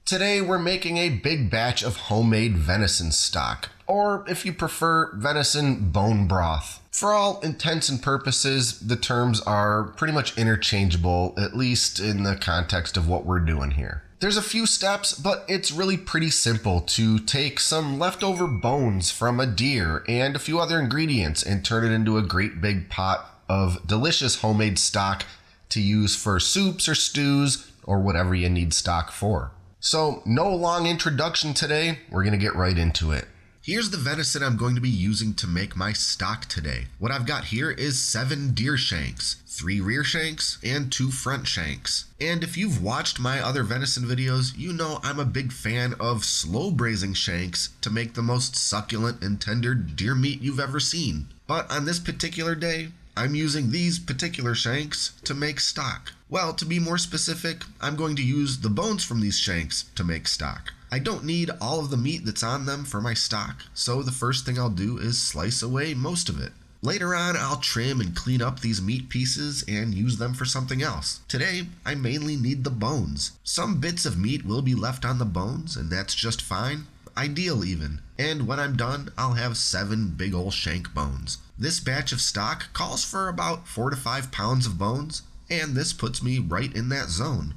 Today we're making a big batch of homemade venison stock, or if you prefer, venison bone broth. For all intents and purposes, the terms are pretty much interchangeable, at least in the context of what we're doing here. There's a few steps, but it's really pretty simple to take some leftover bones from a deer and a few other ingredients and turn it into a great big pot of delicious homemade stock to use for soups or stews or whatever you need stock for. So no long introduction today, we're going to get right into it. Here's the venison I'm going to be using to make my stock today. What I've got here is 7 deer shanks, 3 rear shanks, and 2 front shanks. And if you've watched my other venison videos, you know I'm a big fan of slow braising shanks to make the most succulent and tender deer meat you've ever seen. But on this particular day, I'm using these particular shanks to make stock. Well, to be more specific, I'm going to use the bones from these shanks to make stock. I don't need all of the meat that's on them for my stock, so the first thing I'll do is slice away most of it. Later on, I'll trim and clean up these meat pieces and use them for something else. Today, I mainly need the bones. Some bits of meat will be left on the bones, and that's just fine. Ideal even. And when I'm done, I'll have 7 big ol' shank bones. This batch of stock calls for about 4 to 5 pounds of bones, and this puts me right in that zone.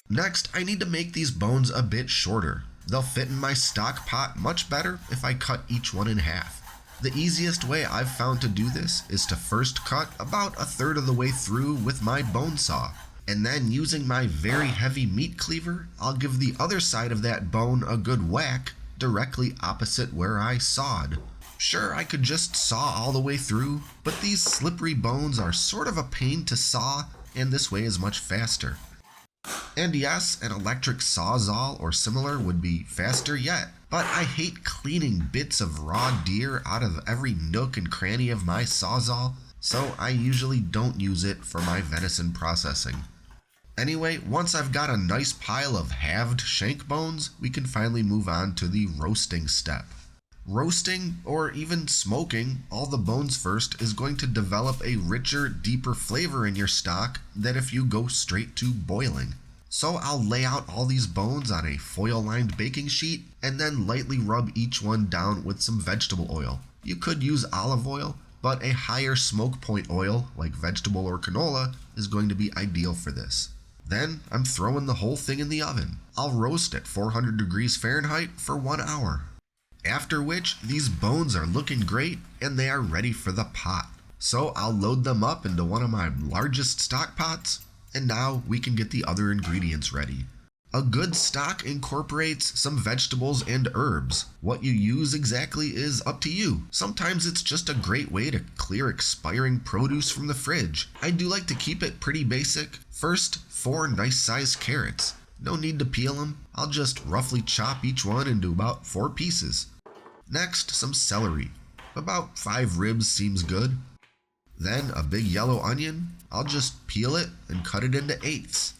Next, I need to make these bones a bit shorter. They'll fit in my stock pot much better if I cut each one in half. The easiest way I've found to do this is to first cut about 1/3 of the way through with my bone saw, and then using my very heavy meat cleaver, I'll give the other side of that bone a good whack directly opposite where I sawed. Sure, I could just saw all the way through, but these slippery bones are sort of a pain to saw, and this way is much faster. And yes, an electric sawzall or similar would be faster yet, but I hate cleaning bits of raw deer out of every nook and cranny of my sawzall, so I usually don't use it for my venison processing. Anyway, once I've got a nice pile of halved shank bones, we can finally move on to the roasting step. Roasting, or even smoking, all the bones first is going to develop a richer, deeper flavor in your stock than if you go straight to boiling. So I'll lay out all these bones on a foil-lined baking sheet and then lightly rub each one down with some vegetable oil. You could use olive oil, but a higher smoke point oil, like vegetable or canola, is going to be ideal for this. Then I'm throwing the whole thing in the oven. I'll roast at 400 degrees Fahrenheit for 1 hour. After which, these bones are looking great and they are ready for the pot. So I'll load them up into one of my largest stock pots, and now we can get the other ingredients ready. A good stock incorporates some vegetables and herbs. What you use exactly is up to you. Sometimes it's just a great way to clear expiring produce from the fridge. I do like to keep it pretty basic. First, 4 nice sized carrots. No need to peel them. I'll just roughly chop each one into about 4 pieces. Next, some celery. About 5 ribs seems good. Then a big yellow onion. I'll just peel it and cut it into 1/8.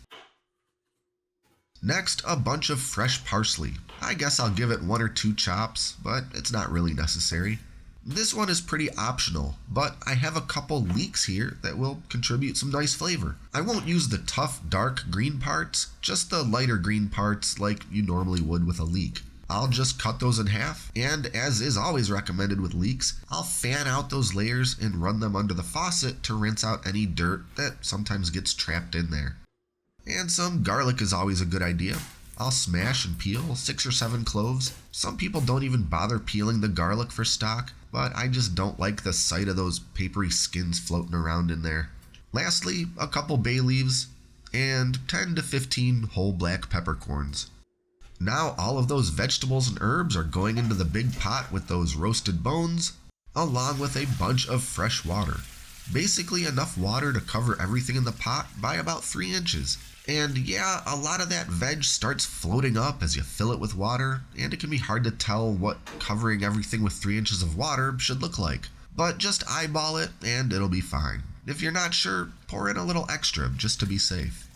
Next, a bunch of fresh parsley. I guess I'll give it 1 or 2 chops, but it's not really necessary. This one is pretty optional, but I have a couple leeks here that will contribute some nice flavor. I won't use the tough, dark green parts, just the lighter green parts like you normally would with a leek. I'll just cut those in half, and as is always recommended with leeks, I'll fan out those layers and run them under the faucet to rinse out any dirt that sometimes gets trapped in there. And some garlic is always a good idea. I'll smash and peel 6 or 7 cloves. Some people don't even bother peeling the garlic for stock, but I just don't like the sight of those papery skins floating around in there. Lastly, a couple bay leaves and 10 to 15 whole black peppercorns. Now all of those vegetables and herbs are going into the big pot with those roasted bones, along with a bunch of fresh water. Basically enough water to cover everything in the pot by about 3 inches. And yeah, a lot of that veg starts floating up as you fill it with water, and it can be hard to tell what covering everything with 3 inches of water should look like. But just eyeball it and it'll be fine. If you're not sure, pour in a little extra just to be safe.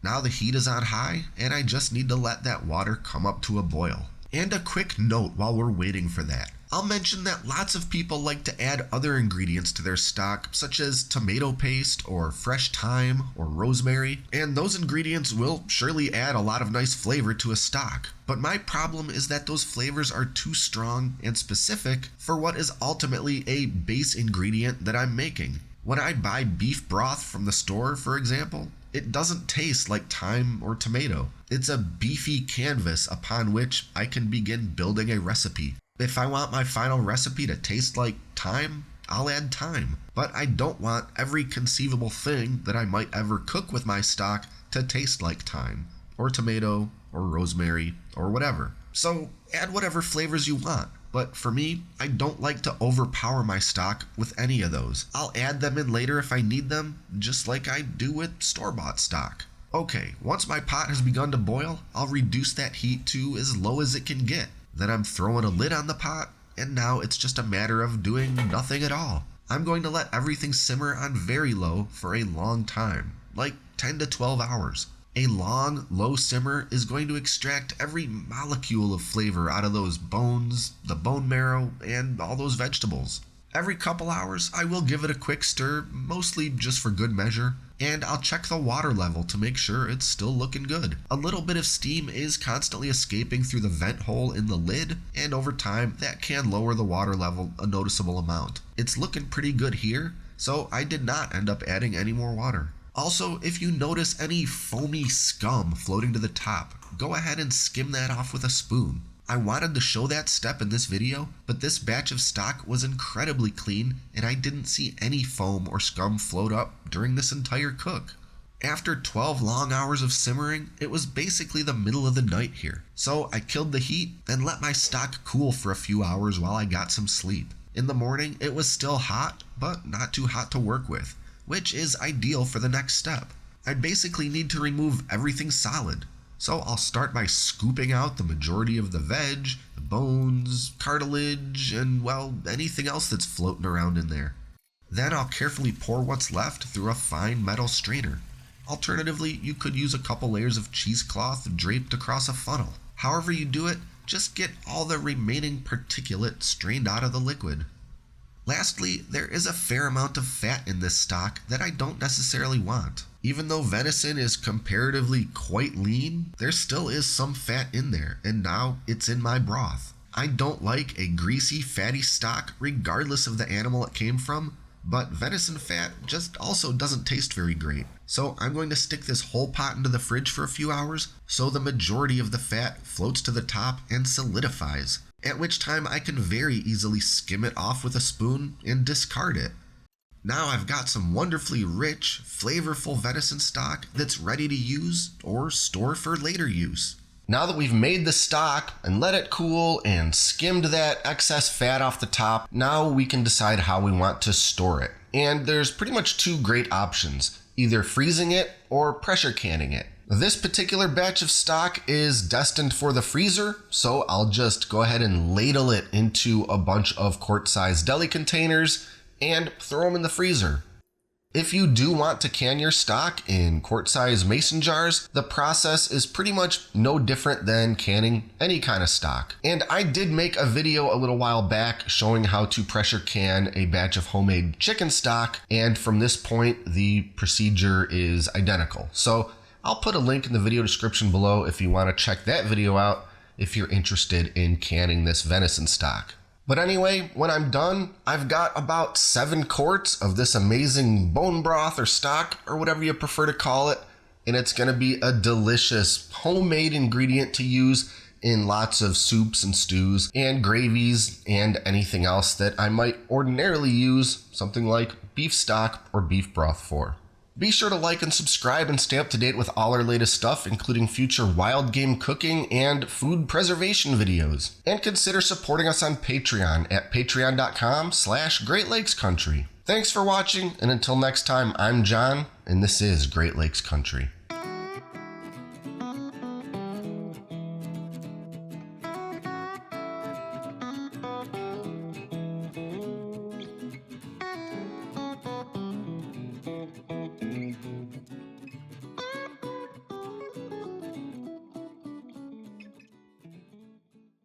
Now the heat is on high, and I just need to let that water come up to a boil. And a quick note while we're waiting for that. I'll mention that lots of people like to add other ingredients to their stock, such as tomato paste or fresh thyme or rosemary, and those ingredients will surely add a lot of nice flavor to a stock. But my problem is that those flavors are too strong and specific for what is ultimately a base ingredient that I'm making. When I buy beef broth from the store, for example, it doesn't taste like thyme or tomato. It's a beefy canvas upon which I can begin building a recipe. If I want my final recipe to taste like thyme, I'll add thyme. But I don't want every conceivable thing that I might ever cook with my stock to taste like thyme, or tomato, or rosemary, or whatever. So add whatever flavors you want. But for me, I don't like to overpower my stock with any of those. I'll add them in later if I need them, just like I do with store-bought stock. Okay, once my pot has begun to boil, I'll reduce that heat to as low as it can get. Then I'm throwing a lid on the pot, and now it's just a matter of doing nothing at all. I'm going to let everything simmer on very low for a long time, like 10 to 12 hours. A long, low simmer is going to extract every molecule of flavor out of those bones, the bone marrow, and all those vegetables. Every couple hours, I will give it a quick stir, mostly just for good measure, and I'll check the water level to make sure it's still looking good. A little bit of steam is constantly escaping through the vent hole in the lid, and over time, that can lower the water level a noticeable amount. It's looking pretty good here, so I did not end up adding any more water. Also, if you notice any foamy scum floating to the top, go ahead and skim that off with a spoon. I wanted to show that step in this video, but this batch of stock was incredibly clean and I didn't see any foam or scum float up during this entire cook. After 12 long hours of simmering, it was basically the middle of the night here. So I killed the heat and let my stock cool for a few hours while I got some sleep. In the morning, it was still hot, but not too hot to work with, which is ideal for the next step. I basically need to remove everything solid. So I'll start by scooping out the majority of the veg, the bones, cartilage, and well, anything else that's floating around in there. Then I'll carefully pour what's left through a fine metal strainer. Alternatively, you could use a couple layers of cheesecloth draped across a funnel. However you do it, just get all the remaining particulate strained out of the liquid. Lastly, there is a fair amount of fat in this stock that I don't necessarily want. Even though venison is comparatively quite lean, there still is some fat in there, and now it's in my broth. I don't like a greasy, fatty stock regardless of the animal it came from, but venison fat just also doesn't taste very great. So I'm going to stick this whole pot into the fridge for a few hours so the majority of the fat floats to the top and solidifies, at which time I can very easily skim it off with a spoon and discard it. Now I've got some wonderfully rich, flavorful venison stock that's ready to use or store for later use. Now that we've made the stock and let it cool and skimmed that excess fat off the top, now we can decide how we want to store it. And there's pretty much two great options, either freezing it or pressure canning it. This particular batch of stock is destined for the freezer, so I'll just go ahead and ladle it into a bunch of quart-sized deli containers and throw them in the freezer. If you do want to can your stock in quart-sized mason jars, the process is pretty much no different than canning any kind of stock. And I did make a video a little while back showing how to pressure can a batch of homemade chicken stock, and from this point the procedure is identical. So I'll put a link in the video description below if you want to check that video out if you're interested in canning this venison stock. But anyway, when I'm done, I've got about 7 quarts of this amazing bone broth or stock or whatever you prefer to call it, and it's going to be a delicious homemade ingredient to use in lots of soups and stews and gravies and anything else that I might ordinarily use something like beef stock or beef broth for. Be sure to like and subscribe and stay up to date with all our latest stuff, including future wild game cooking and food preservation videos. And consider supporting us on Patreon at patreon.com/Great Lakes Country. Thanks for watching, and until next time, I'm John, and this is Great Lakes Country.